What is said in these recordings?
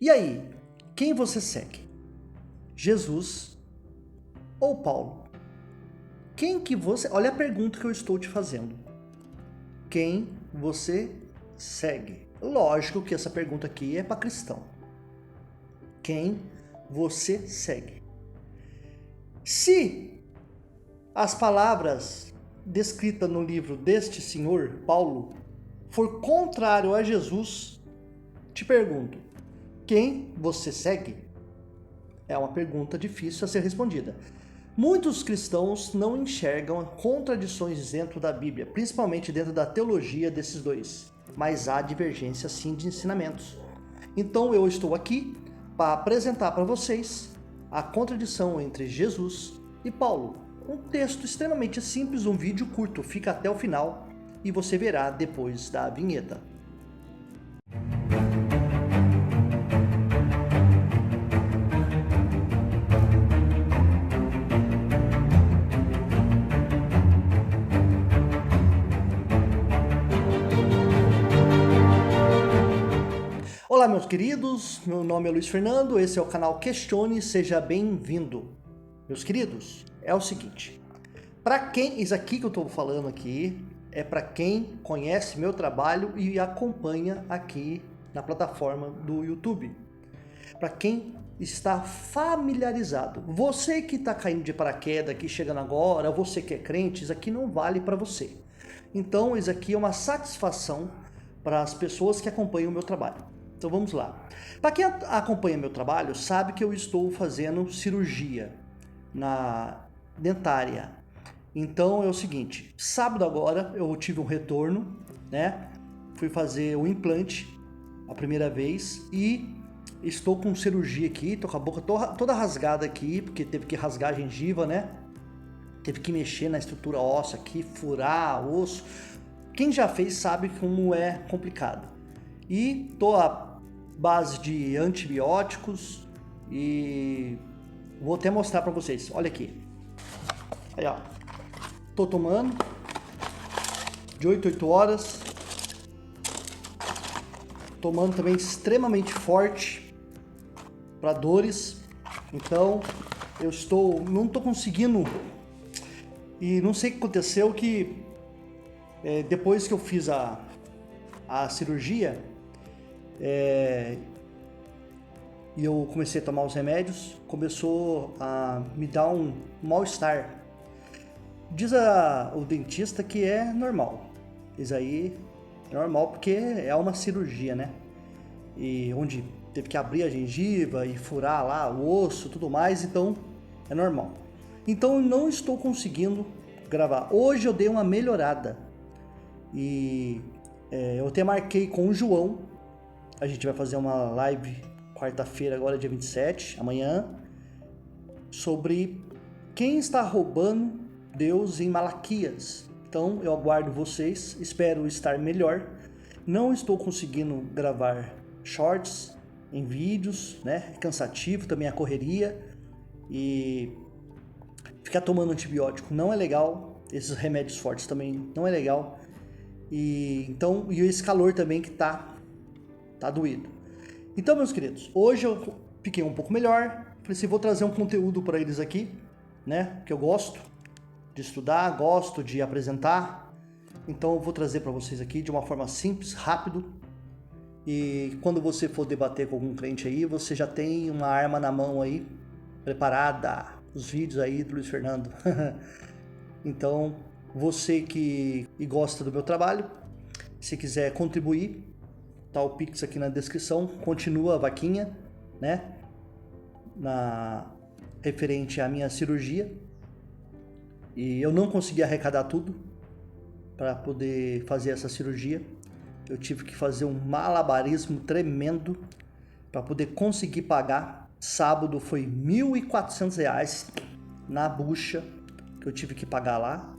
E aí, quem você segue? Jesus ou Paulo? Quem que você... Olha a pergunta que eu estou te fazendo. Quem você segue? Lógico que essa pergunta aqui é para cristão. Quem você segue? Se as palavras descritas no livro deste senhor, Paulo, for contrário a Jesus, te pergunto, quem você segue? É uma pergunta difícil a ser respondida. Muitos cristãos não enxergam contradições dentro da Bíblia, principalmente dentro da teologia desses dois, mas há divergência sim de ensinamentos. Então eu estou aqui para apresentar para vocês a contradição entre Jesus e Paulo. Um texto extremamente simples, um vídeo curto, fica até o final e você verá depois da vinheta. Olá meus queridos, meu nome é Luiz Fernando, esse é o canal Questione, seja bem-vindo. Meus queridos, é o seguinte, para quem, isso aqui que eu estou falando aqui, é para quem conhece meu trabalho e acompanha aqui na plataforma do YouTube. Para quem está familiarizado. Você que está caindo de paraquedas aqui, chegando agora, você que é crente, isso aqui não vale para você. Então, isso aqui é uma satisfação para as pessoas que acompanham o meu trabalho. Então vamos lá. Para quem acompanha meu trabalho, sabe que eu estou fazendo cirurgia na dentária. Então é o seguinte, sábado agora eu tive um retorno, né? Fui fazer o implante a primeira vez e estou com cirurgia aqui, tô com a boca toda rasgada aqui, porque teve que rasgar a gengiva, né? Teve que mexer na estrutura óssea aqui, furar osso. Quem já fez sabe como é complicado. E tô à base de antibióticos e vou até mostrar para vocês. Olha aqui. Aí, ó. Tô tomando de 8 a 8 horas. Tomando também extremamente forte para dores. Então, eu não tô conseguindo e não sei o que aconteceu que depois que eu fiz a cirurgia, e eu comecei a tomar os remédios, começou a me dar um mal-estar. Diz o dentista que é normal. Isso aí é normal porque é uma cirurgia, né? E onde teve que abrir a gengiva e furar lá o osso, tudo mais, então é normal. Então eu não estou conseguindo gravar. Hoje eu dei uma melhorada e eu até marquei com o João. A gente vai fazer uma live quarta-feira, agora dia 27, amanhã, sobre quem está roubando Deus em Malaquias. Então eu aguardo vocês, espero estar melhor. Não estou conseguindo gravar shorts em vídeos, né? É cansativo também a correria e ficar tomando antibiótico não é legal. Esses remédios fortes também não é legal. E esse calor também que tá doído. Então, meus queridos, hoje eu fiquei um pouco melhor. Falei assim, vou trazer um conteúdo para eles aqui, né? Que eu gosto de estudar, gosto de apresentar. Então, eu vou trazer para vocês aqui de uma forma simples, rápido. E quando você for debater com algum cliente aí, você já tem uma arma na mão aí, preparada. Os vídeos aí do Luiz Fernando. Então, você que gosta do meu trabalho, se quiser contribuir, tá o Pix aqui na descrição, continua a vaquinha, né? Referente à minha cirurgia. E eu não consegui arrecadar tudo para poder fazer essa cirurgia. Eu tive que fazer um malabarismo tremendo para poder conseguir pagar. Sábado foi R$ 1.400 na bucha que eu tive que pagar lá.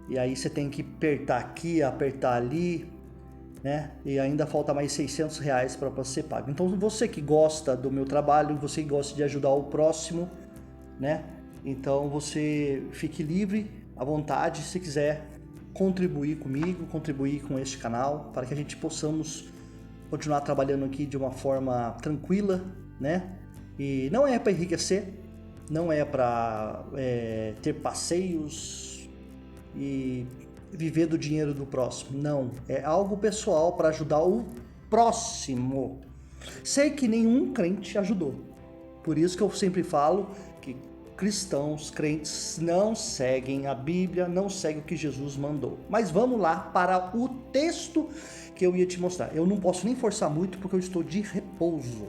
E aí você tem que apertar aqui, apertar ali, né? E ainda falta mais R$600 para você pagar. Então você que gosta do meu trabalho, você que gosta de ajudar o próximo, né? Então você fique livre, à vontade, se quiser contribuir comigo, contribuir com este canal, para que a gente possamos continuar trabalhando aqui de uma forma tranquila, né? E não é para enriquecer, não é para ter passeios e viver do dinheiro do próximo. Não, é algo pessoal para ajudar o próximo. Sei que nenhum crente ajudou. Por isso que eu sempre falo que cristãos, crentes, não seguem a Bíblia, não seguem o que Jesus mandou. Mas vamos lá para o texto que eu ia te mostrar. Eu não posso nem forçar muito porque eu estou de repouso.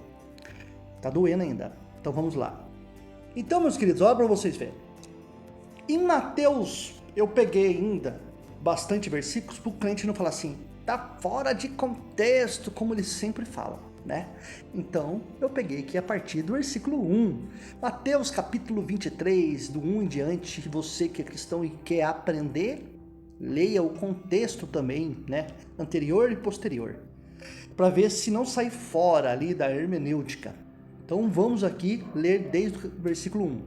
Tá doendo ainda. Então vamos lá. Então, meus queridos, olha para vocês verem. Em Mateus, eu peguei ainda bastante versículos para o crente não falar assim, tá fora de contexto, como eles sempre falam, né? Então, eu peguei aqui a partir do versículo 1. Mateus capítulo 23, do 1 em diante, você que é cristão e quer aprender, leia o contexto também, né? Anterior e posterior, para ver se não sai fora ali da hermenêutica. Então vamos aqui ler desde o versículo 1.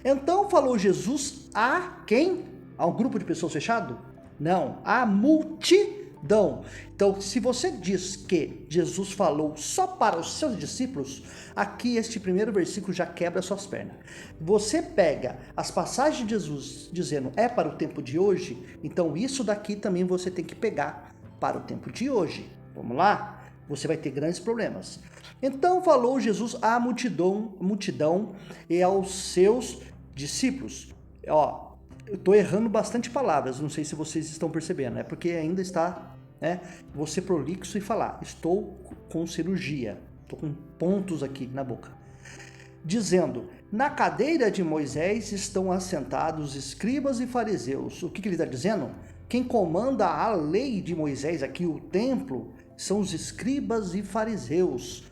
Então falou Jesus a quem? A um grupo de pessoas fechado? Não, a multidão. Então, se você diz que Jesus falou só para os seus discípulos, aqui este primeiro versículo já quebra suas pernas. Você pega as passagens de Jesus dizendo é para o tempo de hoje, então isso daqui também você tem que pegar para o tempo de hoje. Vamos lá? Você vai ter grandes problemas. Então falou Jesus à multidão e aos seus discípulos. Ó, eu estou errando bastante palavras, não sei se vocês estão percebendo, é porque ainda está, né? Vou ser prolixo e falar. Estou com cirurgia, estou com pontos aqui na boca. Dizendo, na cadeira de Moisés estão assentados escribas e fariseus. O que ele está dizendo? Quem comanda a lei de Moisés aqui, o templo, são os escribas e fariseus.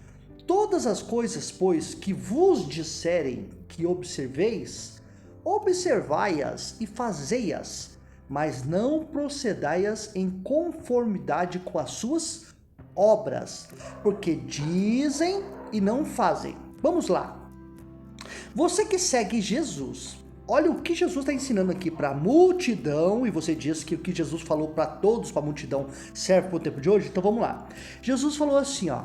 Todas as coisas, pois, que vos disserem que observeis, observai-as e fazei-as, mas não procedai-as em conformidade com as suas obras, porque dizem e não fazem. Vamos lá. Você que segue Jesus, olha o que Jesus está ensinando aqui para a multidão, e você diz que o que Jesus falou para todos, para a multidão, serve para o tempo de hoje? Então vamos lá. Jesus falou assim, ó,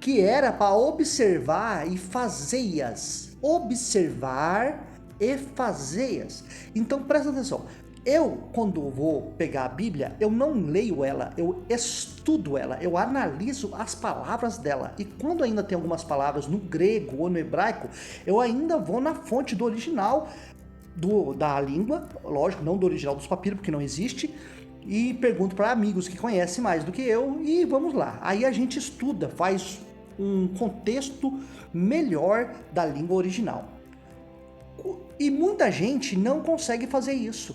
que era para observar e fazei-as. Observar e fazei-as. Então presta atenção. Eu, quando vou pegar a Bíblia, eu não leio ela, eu estudo ela, eu analiso as palavras dela. E quando ainda tem algumas palavras no grego ou no hebraico, eu ainda vou na fonte do original da língua, lógico, não do original dos papiros, porque não existe, e pergunto para amigos que conhecem mais do que eu, e vamos lá. Aí a gente estuda, faz um contexto melhor da língua original. E muita gente não consegue fazer isso.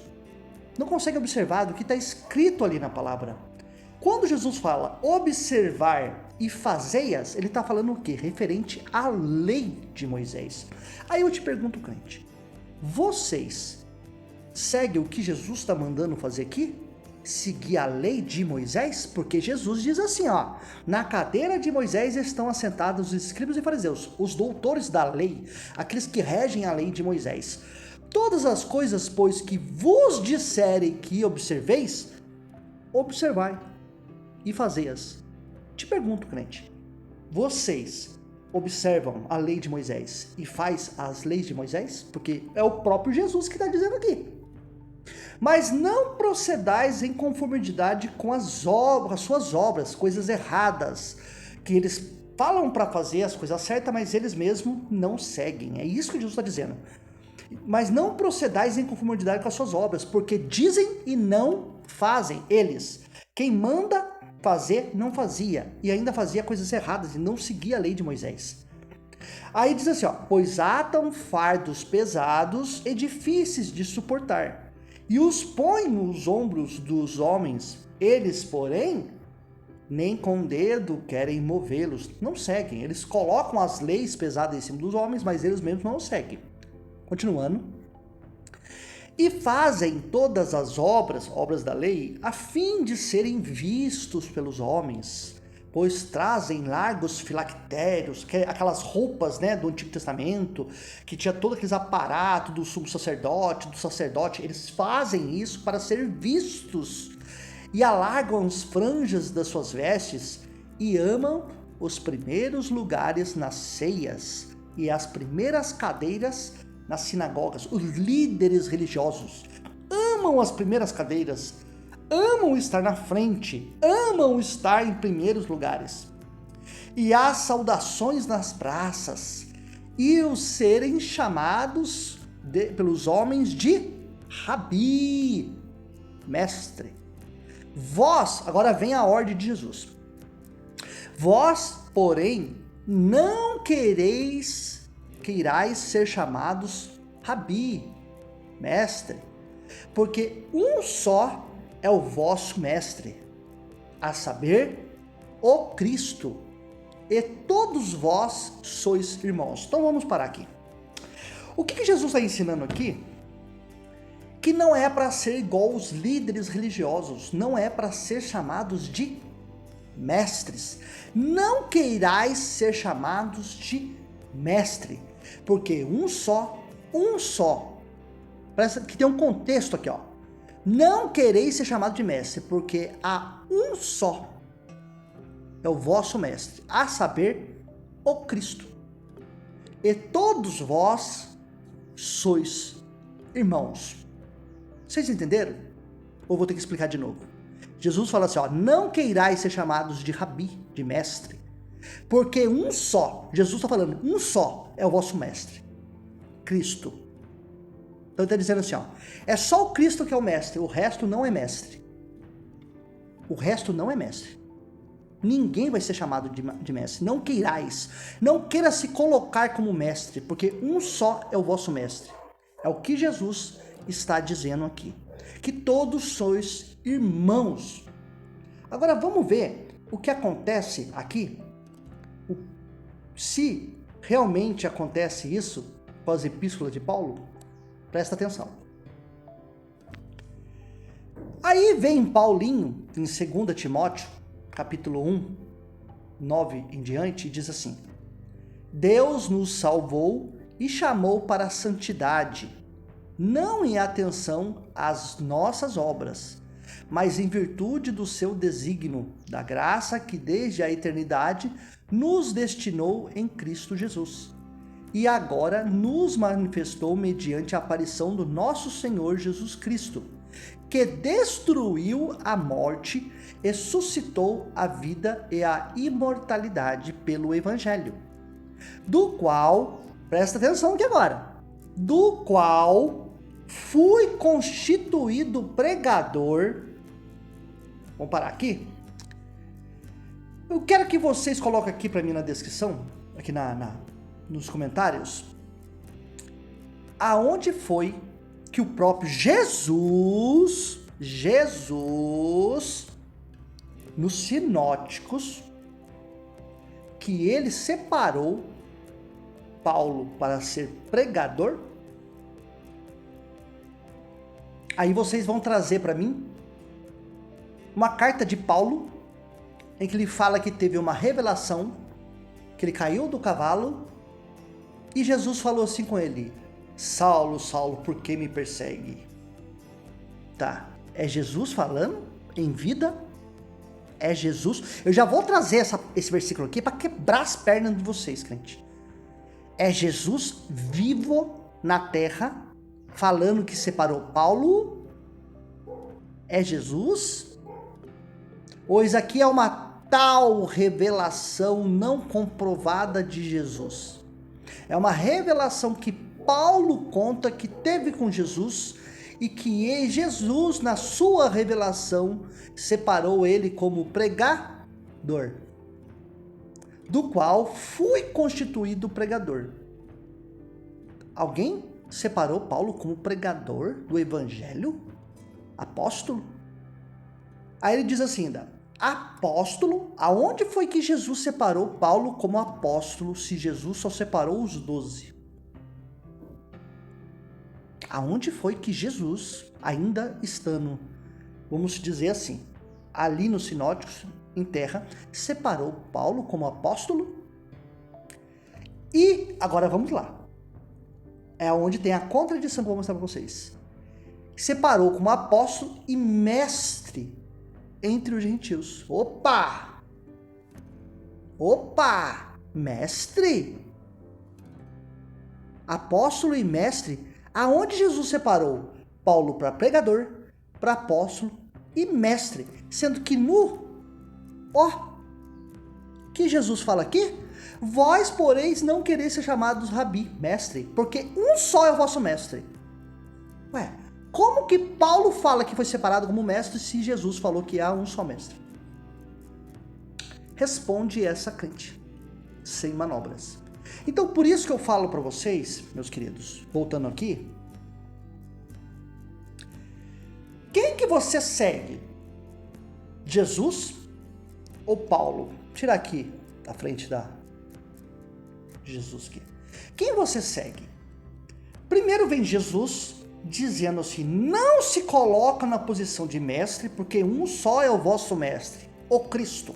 Não consegue observar do que está escrito ali na palavra. Quando Jesus fala observar e fazei-as, ele está falando o quê? Referente à lei de Moisés. Aí eu te pergunto, crente, vocês seguem o que Jesus está mandando fazer aqui? Seguir a lei de Moisés? Porque Jesus diz assim, ó, na cadeira de Moisés estão assentados os escribas e fariseus, os doutores da lei, aqueles que regem a lei de Moisés. Todas as coisas, pois, que vos disserem que observeis, observai e fazei-as. Te pergunto, crente, vocês observam a lei de Moisés e faz as leis de Moisés? Porque é o próprio Jesus que está dizendo aqui. Mas não procedais em conformidade com as suas obras, coisas erradas, que eles falam para fazer as coisas certas, mas eles mesmos não seguem. É isso que Jesus está dizendo. Mas não procedais em conformidade com as suas obras, porque dizem e não fazem eles. Quem manda fazer, não fazia, e ainda fazia coisas erradas, e não seguia a lei de Moisés. Aí diz assim, ó, pois atam fardos pesados e difíceis de suportar, e os põem nos ombros dos homens, eles, porém, nem com dedo querem movê-los, não seguem. Eles colocam as leis pesadas em cima dos homens, mas eles mesmos não seguem. Continuando. E fazem todas as obras da lei, a fim de serem vistos pelos homens, pois trazem largos filactérios, que é aquelas roupas, né, do Antigo Testamento, que tinha todo aqueles aparato do sumo sacerdote, do sacerdote. Eles fazem isso para ser vistos, e alargam as franjas das suas vestes, e amam os primeiros lugares nas ceias e as primeiras cadeiras nas sinagogas. Os líderes religiosos amam as primeiras cadeiras, amam estar na frente, amam estar em primeiros lugares. E as saudações nas praças, e os serem chamados pelos homens de Rabi, mestre. Vós, agora vem a ordem de Jesus. Vós, porém, não queirais ser chamados Rabi, mestre, porque um só é o vosso mestre, a saber, o Cristo, e todos vós sois irmãos. Então vamos parar aqui. O que Jesus está ensinando aqui? Que não é para ser igual os líderes religiosos, não é para ser chamados de mestres. Não queirais ser chamados de mestre, porque um só, parece que tem um contexto aqui, ó. Não quereis ser chamado de mestre, porque há um só é o vosso mestre, a saber, o Cristo. E todos vós sois irmãos. Vocês entenderam? Ou vou ter que explicar de novo? Jesus fala assim, ó, não queirais ser chamados de Rabi, de mestre, porque um só, Jesus está falando, um só é o vosso mestre, Cristo. Então ele está dizendo assim, ó, é só o Cristo que é o mestre, o resto não é mestre. O resto não é mestre. Ninguém vai ser chamado de mestre. Não queirais. Não queira se colocar como mestre, porque um só é o vosso mestre. É o que Jesus está dizendo aqui. Que todos sois irmãos. Agora vamos ver o que acontece aqui. Se realmente acontece isso com as epístolas de Paulo, presta atenção. Aí vem Paulinho, em 2 Timóteo, capítulo 1, 9 em diante, e diz assim: Deus nos salvou e chamou para a santidade, não em atenção às nossas obras, mas em virtude do seu desígnio, da graça que desde a eternidade nos destinou em Cristo Jesus. E agora nos manifestou mediante a aparição do nosso Senhor Jesus Cristo, que destruiu a morte e suscitou a vida e a imortalidade pelo Evangelho, do qual, presta atenção aqui agora, do qual fui constituído pregador. Vamos parar aqui? Eu quero que vocês coloquem aqui para mim na descrição, aqui nos comentários, aonde foi que o próprio Jesus, nos sinóticos, que ele separou Paulo para ser pregador. Aí vocês vão trazer para mim uma carta de Paulo, em que ele fala que teve uma revelação, que ele caiu do cavalo, e Jesus falou assim com ele: Saulo, Saulo, por que me persegue? Tá, é Jesus falando em vida? É Jesus? Eu já vou trazer esse versículo aqui para quebrar as pernas de vocês, crente. É Jesus vivo na terra, falando que separou Paulo? É Jesus? Ou isso aqui é uma tal revelação não comprovada de Jesus? É uma revelação que Paulo conta que teve com Jesus e que Jesus, na sua revelação, separou ele como pregador, do qual fui constituído pregador. Alguém separou Paulo como pregador do evangelho? Apóstolo? Aí ele diz assim ainda: apóstolo? Aonde foi que Jesus separou Paulo como apóstolo, se Jesus só separou os 12? Aonde foi que Jesus, ainda estando, vamos dizer assim, ali nos sinóticos, em terra, separou Paulo como apóstolo? E agora vamos lá. É onde tem a contradição que eu vou mostrar para vocês. Separou como apóstolo e mestre entre os gentios. Opa! Opa! Mestre? Apóstolo e mestre? Aonde Jesus separou Paulo para pregador, para apóstolo e mestre? Sendo que que Jesus fala aqui? Vós, poreis, não quereis ser chamados rabi, mestre, porque um só é o vosso mestre. Ué, como que Paulo fala que foi separado como mestre se Jesus falou que há um só mestre? Responde essa crente, sem manobras. Então, por isso que eu falo para vocês, meus queridos, voltando aqui, quem que você segue? Jesus ou Paulo? Tirar aqui da frente de Jesus aqui. Quem você segue? Primeiro vem Jesus dizendo assim, não se coloca na posição de mestre, porque um só é o vosso mestre, o Cristo.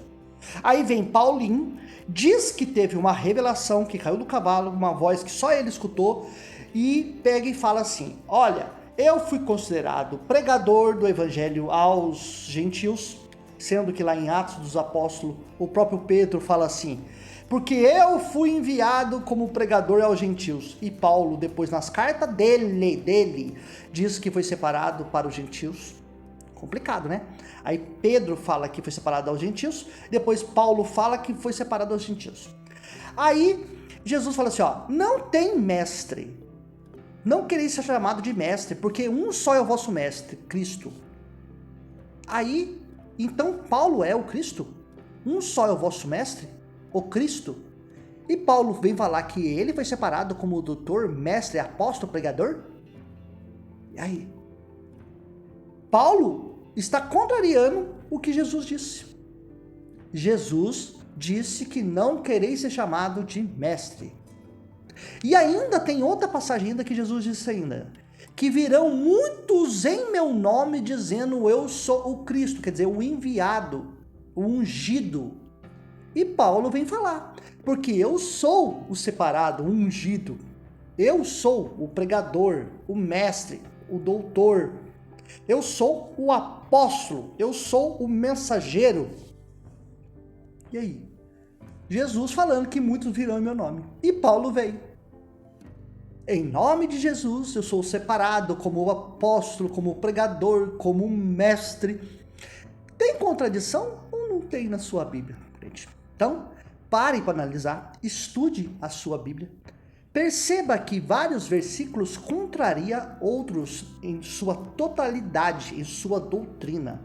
Aí vem Paulinho, diz que teve uma revelação, que caiu do cavalo, uma voz que só ele escutou, e pega e fala assim, olha, eu fui considerado pregador do evangelho aos gentios, sendo que lá em Atos dos Apóstolos, o próprio Pedro fala assim, porque eu fui enviado como pregador aos gentios. E Paulo, depois nas cartas dele, diz que foi separado para os gentios. Complicado, né? Aí Pedro fala que foi separado aos gentios, depois Paulo fala que foi separado aos gentios. Aí Jesus fala assim, não tem mestre, não quereis ser chamado de mestre, porque um só é o vosso mestre, Cristo. Aí, então Paulo é o Cristo? Um só é o vosso mestre, o Cristo? E Paulo vem falar que ele foi separado como doutor, mestre, apóstolo, pregador? E aí? Paulo está contrariando o que Jesus disse. Jesus disse que não quereis ser chamado de mestre. E ainda tem outra passagem ainda que Jesus disse ainda, que virão muitos em meu nome dizendo eu sou o Cristo, quer dizer, o enviado, o ungido. E Paulo vem falar, porque eu sou o separado, o ungido. Eu sou o pregador, o mestre, o doutor. Eu sou o apóstolo, eu sou o mensageiro. E aí? Jesus falando que muitos virão em meu nome. E Paulo veio. Em nome de Jesus, eu sou separado como apóstolo, como pregador, como mestre. Tem contradição ou não tem na sua Bíblia, gente? Então, pare para analisar, estude a sua Bíblia. Perceba que vários versículos contrariam outros em sua totalidade, em sua doutrina.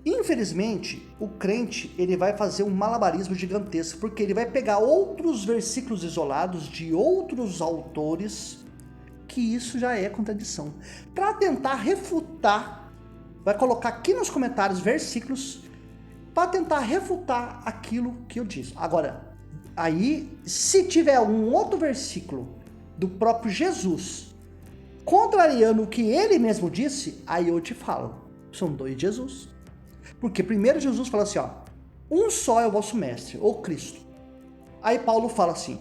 Infelizmente, o crente ele vai fazer um malabarismo gigantesco, porque ele vai pegar outros versículos isolados de outros autores, que isso já é contradição. Para tentar refutar, vai colocar aqui nos comentários versículos, para tentar refutar aquilo que eu disse. Agora, aí, se tiver um outro versículo do próprio Jesus, contrariando o que ele mesmo disse, aí eu te falo, são dois Jesus. Porque primeiro Jesus fala assim, um só é o vosso mestre, o Cristo. Aí Paulo fala assim,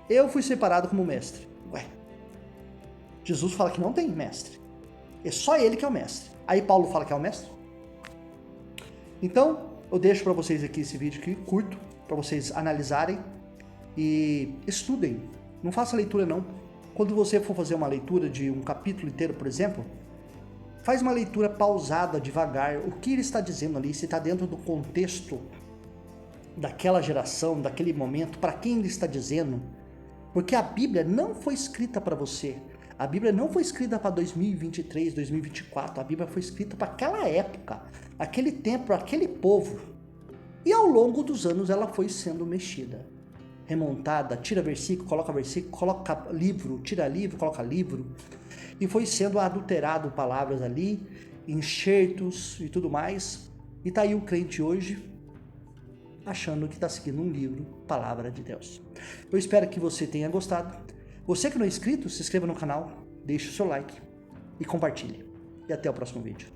eu fui separado como mestre. Ué, Jesus fala que não tem mestre, é só ele que é o mestre. Aí Paulo fala que é o mestre. Então, eu deixo para vocês aqui esse vídeo aqui, curto, para vocês analisarem e estudem. Não faça leitura não. Quando você for fazer uma leitura de um capítulo inteiro, por exemplo, faz uma leitura pausada, devagar, o que ele está dizendo ali, se está dentro do contexto daquela geração, daquele momento, para quem ele está dizendo. Porque a Bíblia não foi escrita para você. A Bíblia não foi escrita para 2023, 2024. A Bíblia foi escrita para aquela época, aquele tempo, aquele povo. E ao longo dos anos ela foi sendo mexida, remontada, tira versículo, coloca livro, tira livro, coloca livro. E foi sendo adulterado palavras ali, enxertos e tudo mais. E tá aí o crente hoje, achando que está seguindo um livro, Palavra de Deus. Eu espero que você tenha gostado. Você que não é inscrito, se inscreva no canal, deixe o seu like e compartilhe. E até o próximo vídeo.